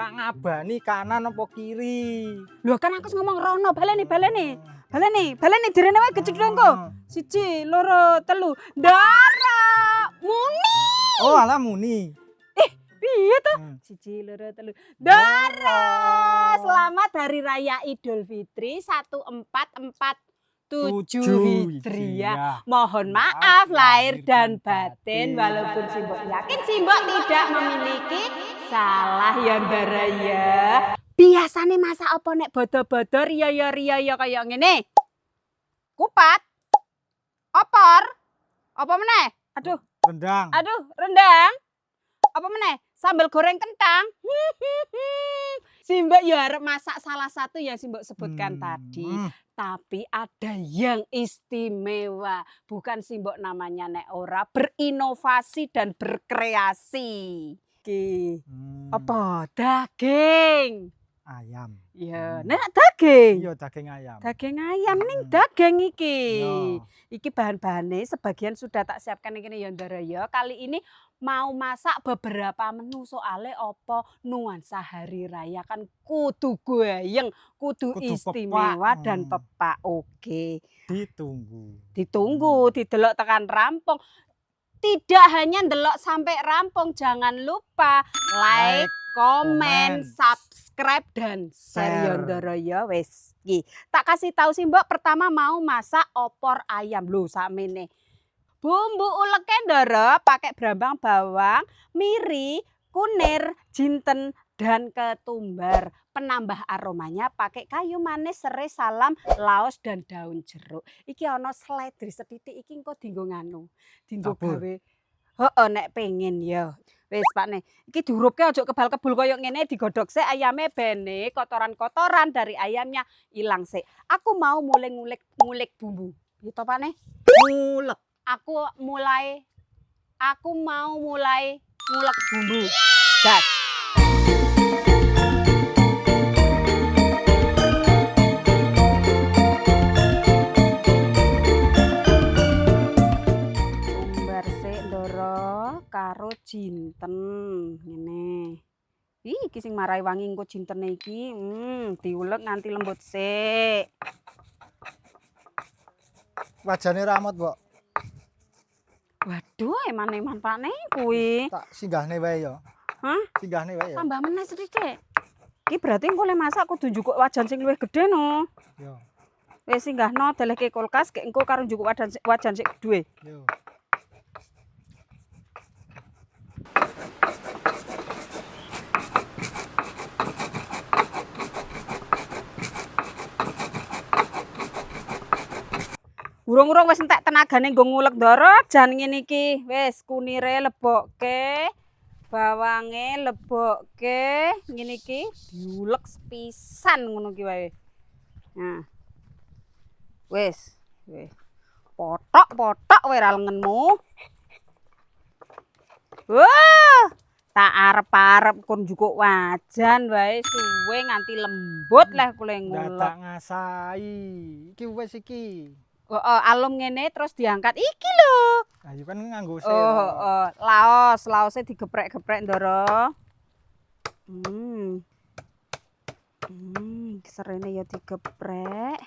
ora ngabani kanan apa kiri. Lho kan aku ngomong rono, baleni. Baleni direne wae gecedhe engko. 1, 2, 3. Ndara muni. Oh, alah muni. Piye to? 1, 2, 3. Ndara. Selamat Hari Raya Idul Fitri 1447 Hijriah. Mohon maaf lahir dan batin walaupun Simbok yakin Simbok tidak memiliki salah ya Ndara ya. Biasane masak apa nek bodo-bodo riyo kaya ngene? Kupat. Opor. Apa meneh? Aduh, Rendang. rendang. Apa meneh? Sambal goreng kentang. Simbok ya arep masak salah satu yang Simbok sebutkan tadi. Tapi ada yang istimewa. Bukan Simbok namanya nek ora berinovasi dan berkreasi. Apa? Daging. Ayam. Ya, nek daging. Iya, daging ayam. Daging ayam ning daging iki. Yo. Iki bahan-bahane sebagian sudah tak siapkan ini ya Ndara ya. Kali ini mau masak beberapa menu soalnya apa nuansa hari raya kan kudu goyeng, kudu istimewa pepak. dan pepak. Oke. Ditunggu, didelok tekan rampung. Tidak hanya ndelok sampai rampung, jangan lupa like, komen, subscribe dan share ya Ndara ya wis. Tak kasih tahu Simbok pertama mau masak opor ayam lho sakmene. Bumbu uleke Ndara pakai brambang bawang, miri, kunir, jinten dan ketumbar. Penambah aromanya pakai kayu manis, serai, salam, laos dan daun jeruk. Iki ana seledri setitik iki engko dienggo nganu. Dienggo gawe. Heeh nek pengen ya. Wis Pak nih. Iki diurupke aja kebal-kebul koyo ngene digodhog sik ayame bene kotoran-kotoran dari ayamnya ilang sik. Aku mau mulai ngulik bumbu. Gitu Pak nih. Ngulek. Aku mau mulai ngulek bumbu. Gas. Umbar sik Ndara karo jinten ngene. Iki sing marai wangi engko jintene iki. Diulek nganti lembut sik. Wajane ramot, Mbok. Waduh, eman-eman Pak Ning kuwi. Tak singgahne wae ya. Hah? Singgahne wae ya. Tambah meneh sithik. Iki berarti engko le masak kudu njukuk wajan sing luwih gedhe no. Yo. Wis singgahno delehke kulkas gek engko karo njukuk wajan sing gedhe. Yo. Urung-urung wis entek tenagane nggo ngulek Ndara jan ngene iki. Wis kunire lebokke, bawange lebokke, ngene iki diulek sepisan ngono ki wae. Nah. Wis. Potok wae ra lengenmu. Wah, tak arep-arep kon njukuk wajan wae suwe nganti lembut leh kule ngulek. Dadak ngasai. Iki wis iki. Alum ngene terus diangkat iki lho. Ayo kan nganggo Laose digeprek-geprek Ndara. Serene ya digeprek.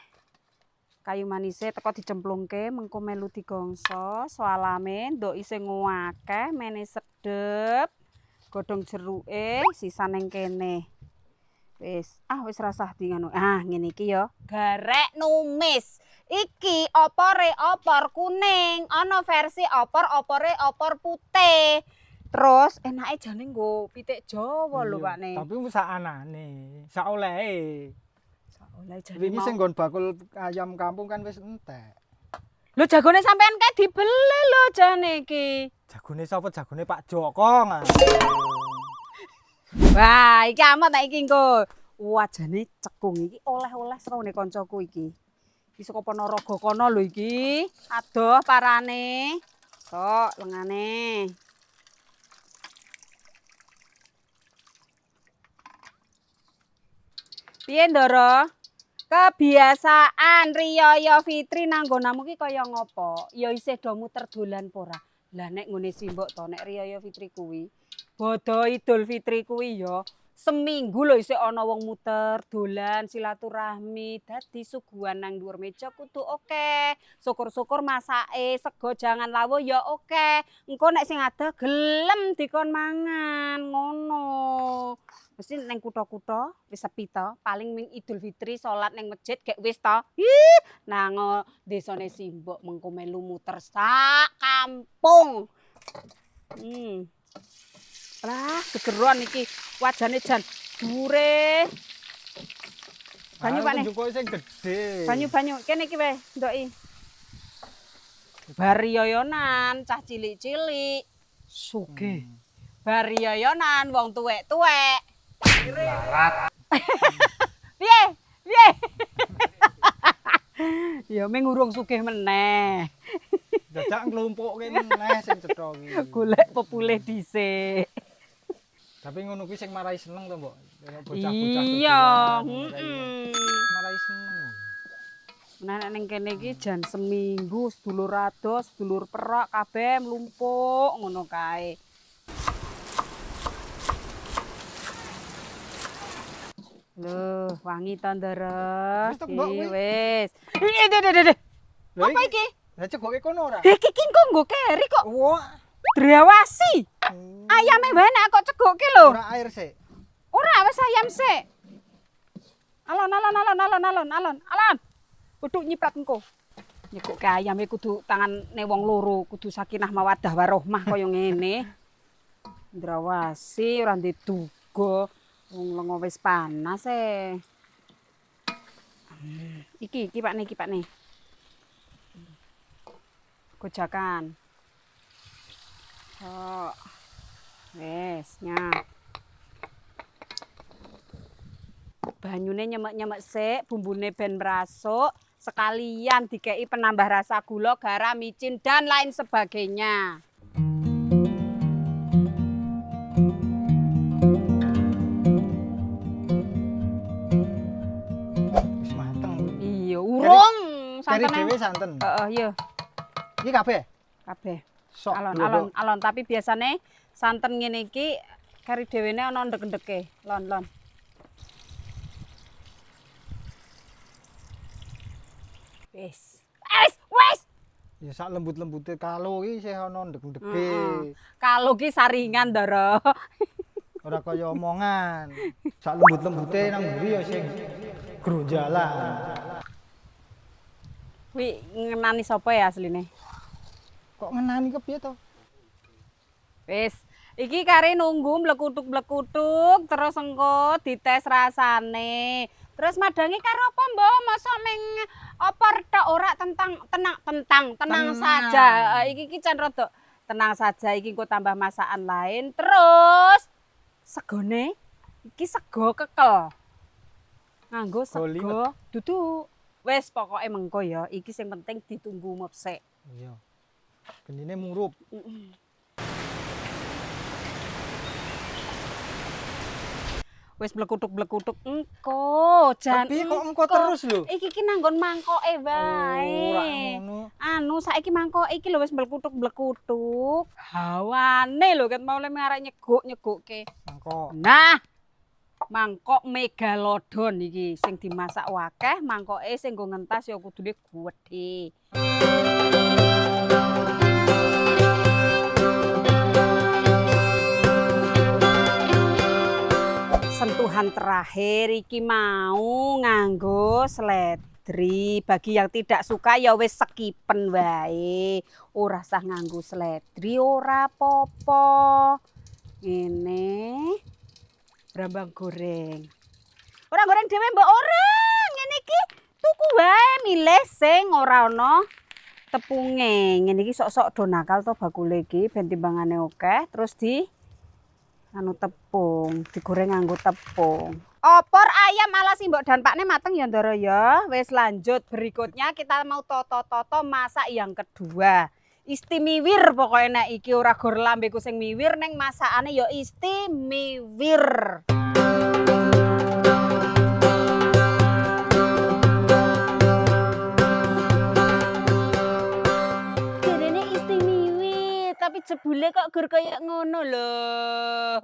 Kayu manise teko dicemplungke mengko melu digongso, swalame nduk isih nguwakeh, mene sedep. Godhong jeruke sisa ning kene. Wis rasah di ngono. Ngene iki ya. Garek numis. Iki opore opor kuning, ana versi opore opor putih. Terus enake jane nggo pitik Jawa lho Pak Ning. Tapi wis sak anane, sak olehe. Jane Wingi sing nggon bakul ayam kampung kan wis entek. Lho jagone sampean kae dibeli lho jane iki. Jagone sapa? Jagone Pak Joko. Wah, iki amat nek iki engko. Wajane cekung iki oleh-oleh saka kancaku iki. Iki saka Ponorogo kono lho iki. Adoh parane. Tok lengane. Piye Ndara? Kebiasaan Riyaya Fitri nang nggonamu ki kaya ngopo? Ya isih do muter dolan apa ora? Lah nek ngene Simbok to nek Riyaya Fitri kuwi, Bodo Idul Fitri kuwi ya seminggu lho isih ana wong muter dolan silaturahmi dadi suguhan nang dhuwur meja kudu oke. Syukur-syukur masake sego jangan lawuh ya oke. Engko nek sing adoh gelem dikon mangan ngono. Mesti neng kutha-kutha wis sepi to, paling ming Idul Fitri salat neng masjid gek wis to. Ih, nang desane Simbok mengko melu muter sak kampung. Lah, gegeron iki wajane jan dure. Banyu Pak nih. Njupuk sing gedhe. Banyu kene iki wae ndoki. Bariyoyonan cah cilik-cilik sugih. Bariyoyonan wong tuwek-tuwek. Larat. Piye? Piye? Ya ming urung sugih meneh. Dadak nglumpukke meneh sing cetha iki. Golek pepulih dhisik. Tapi ngono kuwi sing marai seneng to, Mbok. Bocah-bocah. Iya, Marai seneng. Nah nek ning kene iki jan seminggu sedulur adoh, sedulur perak kabeh mlumpuk ngono kae. Loh, wangi to, Ndara. Wis to, Mbok, kuwi. Wis. Deh. Lho Apa iki? Lah cegoke kono ora? Iki engko nggo keri kok Wah. drawasi. Ayame wae nek kok cegoke lho. Ora air sik. Ora wis ayam sik. Alon. Kudu nyiprat engko. Nyekoke ayame kudu tangane wong loro, kudu sakinah mawaddah warohmah kaya ngene. Ndrawasi ora ndek duga. Wong lenga wis panas e. Iki Pak nih. Gojakan. Oh. Wes, nyah. Banyune nyemek-nyemek sik, bumbune ben mrasuk, sekalian dikei penambah rasa gula, garam, micin dan lain sebagainya. Wis mateng. Iya, urung Kari santene. dhewe santen. Heeh, iya, Iki kabeh. kabeh. Sok. Alon, tapi biasane santen ngene iki kari dhewene ana ndek-ndeke. Lon. Wis. Ya sak lembut-lembute kalo iki isih ana ndek-ndeke. Kalau ki saringan, Ndara. Ora kaya omongan. Sak lembut-lembute nang mburi ya sing gronjalan. Kuwi ngenani sapa ya asline? Kok ngenani kepiye to? Wis, iki kare nunggu mlekutuk-mlekutuk terus engko dites rasane. Terus madangi karo apa, Mbok? Mosok meng apa tok ora tenang saja. Iki can rada tenang saja iki engko tambah masakan lain. Terus segone iki sego kekel. Nganggo sego dudu. Wis pokoke mengko ya, iki sing penting ditunggu mepsek. Iya. Genine murup. Wis blekutuk-blekutuk engko jan. Tapi kok engko terus lho. Iki ki nanggon mangkoke wae. Ora ngono. Anu saiki mangkoke iki lho wis blekutuk-blekutuk. Hawane lho ket mau le arek nyeguk-nyegukke. Mangkok. Nah, mangkok megalodon iki sing dimasak wakeh, mangkoke sing nggo ngentas ya kudune gedhe. Sentuhan terakhir iki mau nganggo seledri. Bagi yang tidak suka ya wis sekipen wae. Ora usah nganggo seledri ora apa-apa. Ngene. Brambang goreng. Ora goreng dhewe mbok ora. Ngene iki tuku wae milih sing ora ana tepunge. Ngene iki sok-sok do nakal to bakule iki ben timbangane akeh terus di anu tepung, digoreng nganggo tepung. Opor ayam ala Simbok dan Pakne mateng ya Ndara ya. Wis lanjut berikutnya kita mau toto-toto masak yang kedua. Istimiwir pokoknya nek iki ora gor lambeku sing miwir neng masakane ya istimiwir. Jarene istimiwir tapi jebule kok gur kaya ngono lho.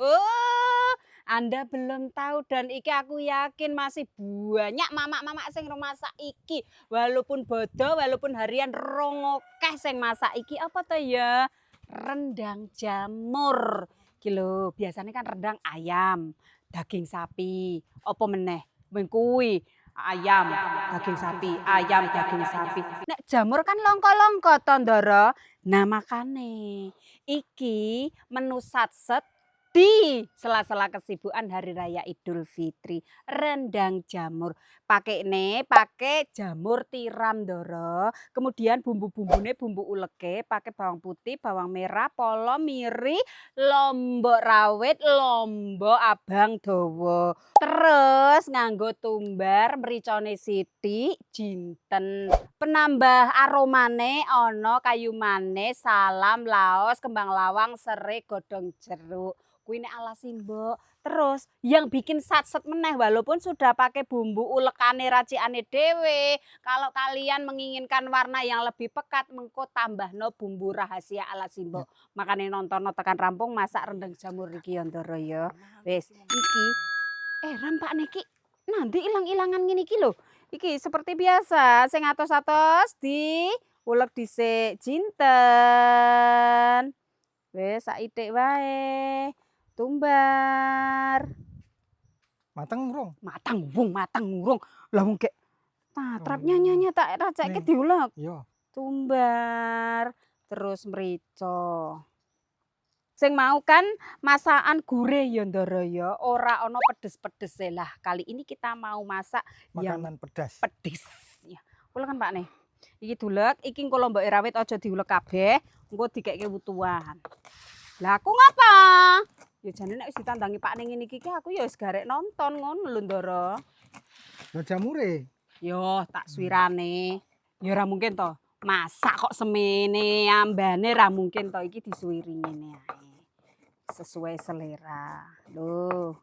Anda belum tahu dan iki aku yakin masih banyak mamak-mamak sing masak iki. Walaupun bodoh, walaupun harian rongokeh sing masak iki apa to ya? Rendang jamur. Iki lho, biasanya kan rendang ayam, daging sapi, apa meneh? Mung kuwi ayam, daging sapi, ayam, daging sapi. Nek jamur kan longko-longko to, Ndara. Nah, makane iki menu satset di sela-sela kesibukan Hari Raya Idul Fitri, rendang jamur. Pakai jamur tiram Ndara. Kemudian bumbu-bumbune bumbu uleke, pakai bawang putih, bawang merah, polo, miri, lombok rawit, lombok abang dawa. Terus nganggo tumbar, mricane sithik, jinten. Penambah aromane ana kayu manis, salam, laos, kembang lawang, serai, godhong jeruk. Kuwi nek ala Simbok. Terus yang bikin satset meneh walaupun sudah pakai bumbu ulekane racikane dhewe. Kalau kalian menginginkan warna yang lebih pekat mengko tambahno bumbu rahasia ala Simbok. Makane nonton tekan rampung masak rendang jamur iki ya Ndara ya. Wis iki rampakne iki nanti ilang-ilangan ngene iki lho. Iki seperti biasa sing atos-atos diulek dhisik jinten. Wis saithik wae. Tumbar. Mateng urung? Matang urung. Lah wong gek tatrap nyanyi tak racekke diulek. Iya. Tumbar, terus mrica. Sing mau kan masakan gurih ya Ndara ya, ora ana pedes-pedese lah. Kali ini kita mau masak yang Makanan pedas. pedis. Ya. Ulekan Pak nih. Iki dulek, iki engko lomboke rawit aja diulek kabeh, engko dikekke wutuhan. Lah aku ngapa? Ya jane nek wis ditandangi Pak ning ngene iki aku ya wis garek nonton ngono lho Ndara. Lah jamure. Yo tak suwirane. Ya ora mungkin to. Masak kok semene ambane ra mungkin to iki disuwiri ngene ae. Sesuai selera. Loh.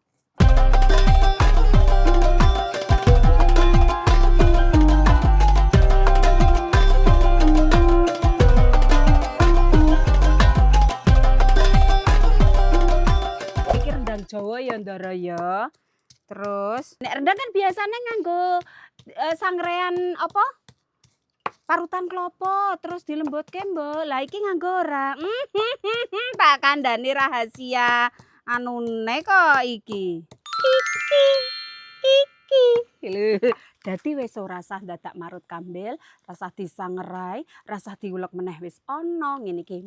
Iki rendang Jawa ya Ndara ya. Terus nek rendang kan biasanya nganggo sangrean apa? Parutan klopo terus dilembutke mbok. Lah iki nganggo ora. Tak kandhani rahasia anune kok iki. Iki. Lho, dadi wis ora usah dadak marut kambil, rasah disangrai, rasah diulek meneh wis ana ngene iki.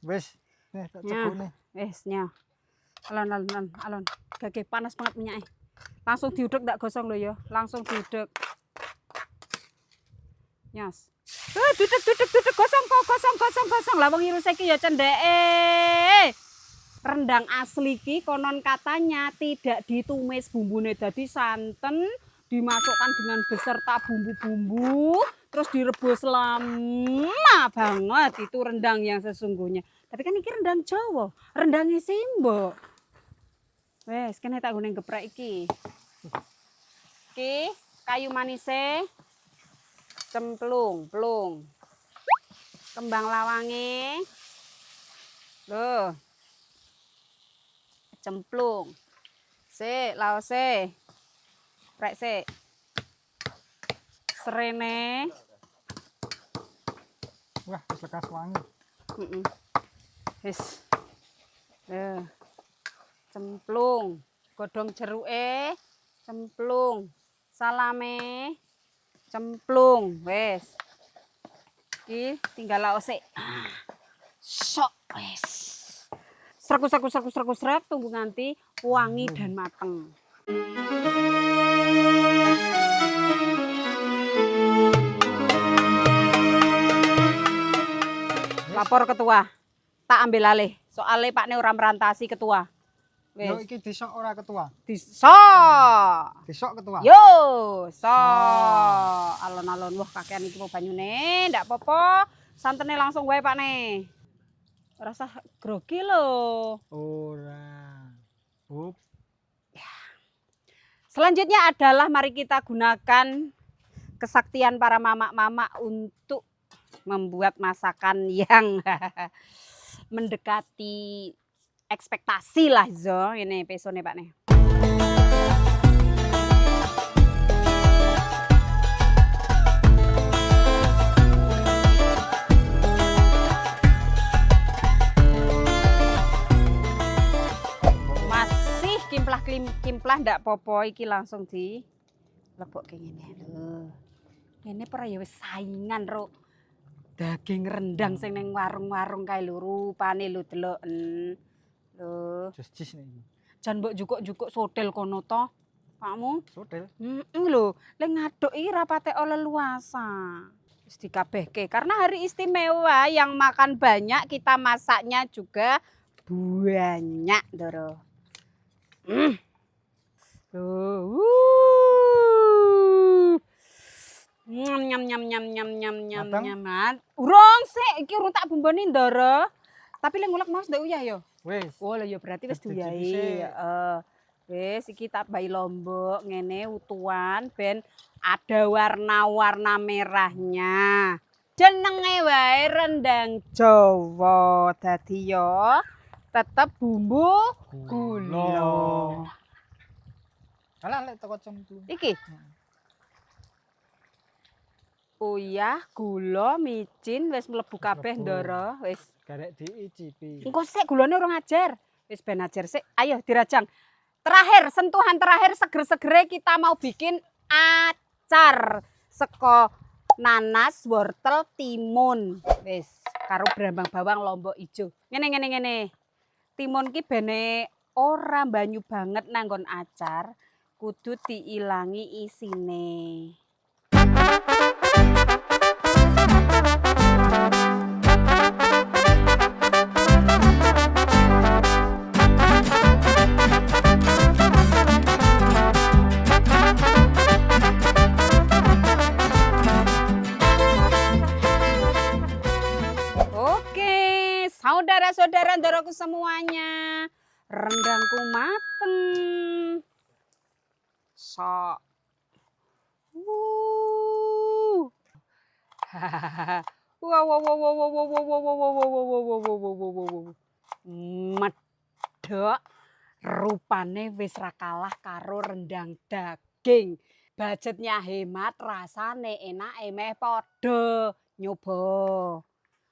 Wis. Nih tak Nyah. cebone. Wis nyah. Alon. Gage panas banget minyake. Langsung diudek ndak gosong lho ya. Langsung diudek. Nyos. Dudek gosong. Lah wong iruse iki ya cendeke. Rendang asli ki konon katanya tidak ditumis bumbune dadi santen, dimasukkan dengan beserta bumbu-bumbu, terus direbus lama banget itu rendang yang sesungguhnya. Tapi kan iki rendang Jawa, rendangnya Simbok. Wes, kene tak gone geprek iki. Iki kayu manise, cemplung. Kembang lawange. Loh. Cemplung. Sik, laose. Prek sik. Serene. Wah, wis lekas wangi. Heeh. Wis. Cemplung. Godhong jeruke, cemplung. Salame, cemplung. Wis. Iki tinggal laose. Sok wis. Srek tunggu nganti wangi dan mateng. Lapor ketua. Tak ambil alih. Soalnya Pak ora merantasi ketua. Yo iki disok ora ketua. Disok. Disok ketua. Yo, alon-alon wah kakean iki mau banyune, ndak apa-apa. Santene langsung wae Pak ne. Rasa grogi lho. Ora. Bub. Selanjutnya adalah mari kita gunakan kesaktian para mama-mama untuk membuat masakan yang mendekati ekspektasi lah zo. Ini pesone Pak nih. Masih kimplah ndak popo iki langsung di lebok kayak gini lho. Ini para ya wis saingan ro. Daging rendang sing ning warung-warung kae lho rupane lho deloken. Lho, Jus nih. jan mbok jukuk-jukuk sotel kono to. Pakmu? Sotel. Lho, lek ngaduk iki rapate leluasa. Wis dikabehke karena hari istimewa yang makan banyak kita masaknya juga banyak, Ndoro. Nyam nyam nyam nyam nyam nyam nyam nyam. Urung sik iki urung tak bumboni Ndoro. Tapi lek ngulek mau ndak uyah ya. Wes. Oh lah ya berarti wis Wis diuyahi. dicicipi. Heeh. Wis iki tak bayi lombok ngene utuhan ben ada warna-warna merahnya. Jenenge wae rendang Jawa. Dadi yo tetep bumbu gula. Alah lek teko cemtu. Iki. Uyah, gula, micin wis mlebu kabeh Mlebu. Ndoro. Wis. Garek diicipi. Engko sik gulane urung ajar. Wis ben ajar sik. Ayo dirajang. Terakhir, sentuhan terakhir seger-segere kita mau bikin acar seko nanas, wortel, timun. Wis, karo brambang bawang lombok ijo. Ngene. Timun ki bene ora banyu banget nanggon acar, kudu diilangi isine. Saudara-saudara ndoroku semuanya, rendangku mateng. Sok. Medok. Rupane wis ra kalah karo rendang daging. Budgetnya hemat, rasane enak, meh padha. Nyoba.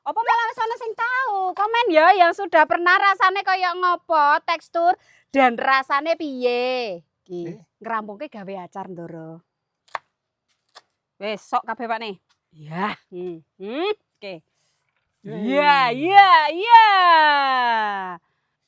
Apa malah wis ana sing tahu? Komen ya yang sudah pernah rasane kaya ngopo, tekstur dan rasane piye. Iki ngrampungke gawe acar Ndoro. Wis sok kabeh Pak nih. Ya. Oke. Iya.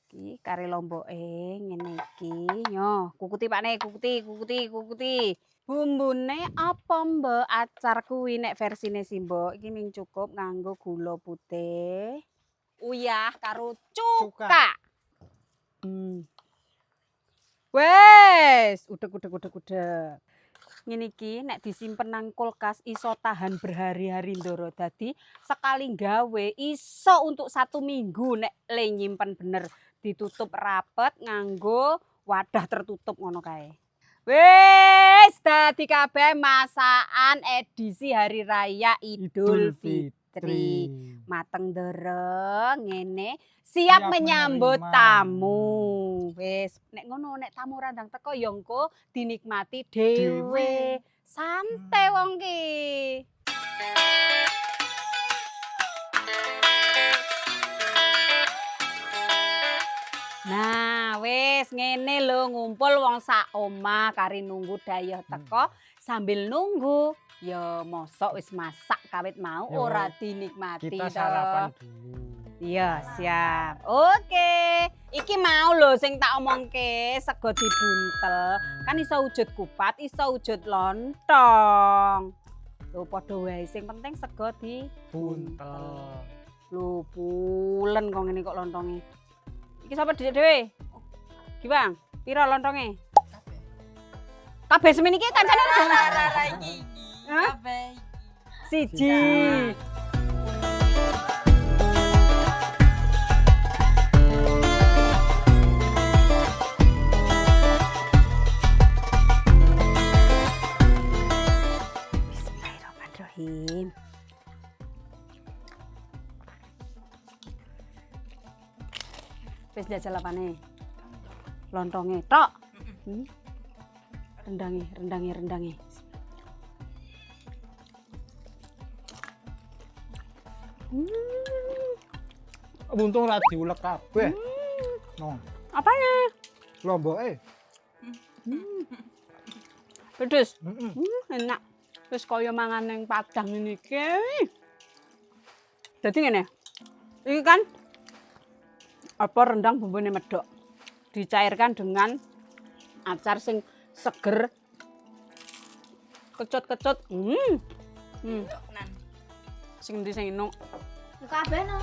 Iki kare lomboke ngene iki. Yo, kukuti Pak nih, kukuti. Bumbune apa mbok acar kuwi nek versine si mbok iki ming cukup nganggo gula putih, uyah karo cuka. Wes, udek. Ngene iki nek disimpen nang kulkas iso tahan berhari-hari Ndoro. Dadi sekali gawe iso untuk 1 minggu nek le nyimpen bener. Ditutup rapet nganggo wadah tertutup ngono kae. Wes dadi kabeh masakan edisi hari raya Idul Fitri. Mateng Ndoro ngene siap menyambut tamu. Wes nek ngono nek tamu randang teko ya engko dinikmati dhewe. Santai wong ki. Nah, wis ngene lho ngumpul wong sak omah kari nunggu dayoh teko sambil nunggu ya mosok wis masak kawit mau Yo, ora dinikmati Kita toh. sarapan dulu. Iya, siap. Oke. Iki mau lho sing tak omongke sego dibuntel. Kan iso wujud kupat, iso wujud lontong. Lho padha wae sing penting sego dibuntel. Lho pulen kok ngene kok lontonge. Iki sapa dhisik dhewe? Ki Bang, pira lontonge? Kabeh semen iki kancane iki. Kabeh. Siji. Wis jajal apane? Lontonge tok. Rendange. Untung ra diulek kabeh. No, Apane? lomboke. Pedes. Heeh. Enak. Wis kaya mangan ning Padang ngene iki. Dadi ngene. Iki kan apa rendang bumbune medok. Dicairkan dengan acar sing seger. Kecut-kecut. Sing ndi sing enuk? Kabeh no.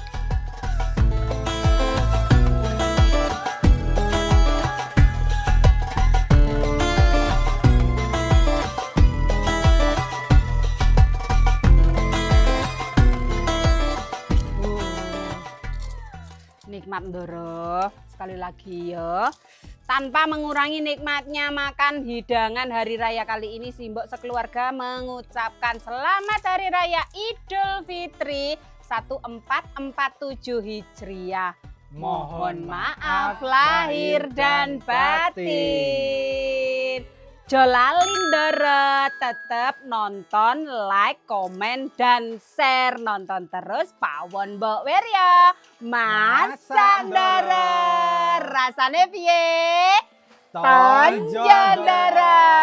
Nikmat Ndoro, sekali lagi ya. Tanpa mengurangi nikmatnya makan hidangan hari raya kali ini, Simbok sekeluarga mengucapkan selamat hari raya Idul Fitri 1447 Hijriah. Mohon maaf lahir dan batin. Jolalin Ndoro, tetap nonton, like, komen, dan share. Nonton terus Pawon Mbok Wirya. Masak Ndoro. Rasane piye? Tonjon Ndoro.